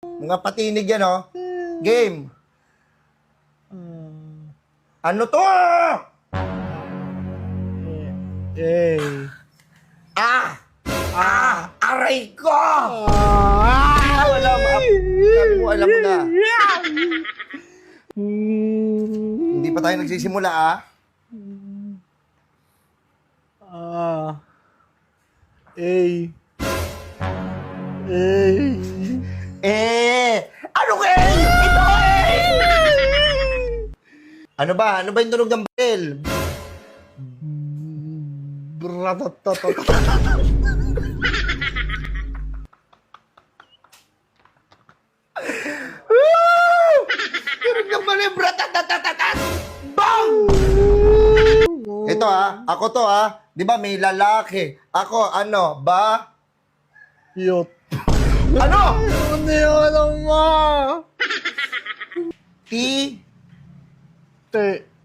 Mga patinig yan, oh. Game. Ano to? Aray ko! Alam mo na. Hindi pa tayo nagsisimula, ah. Ano ka? Ito, Ano ba? Ano ba yung tunog ng bell? Tunog ng bell, bratatatatatan! Bang! Ito, ako to, Di ba may lalaki? Ako, ano, ba? Yot. Ano? Hindi alam mo. Ti? Te.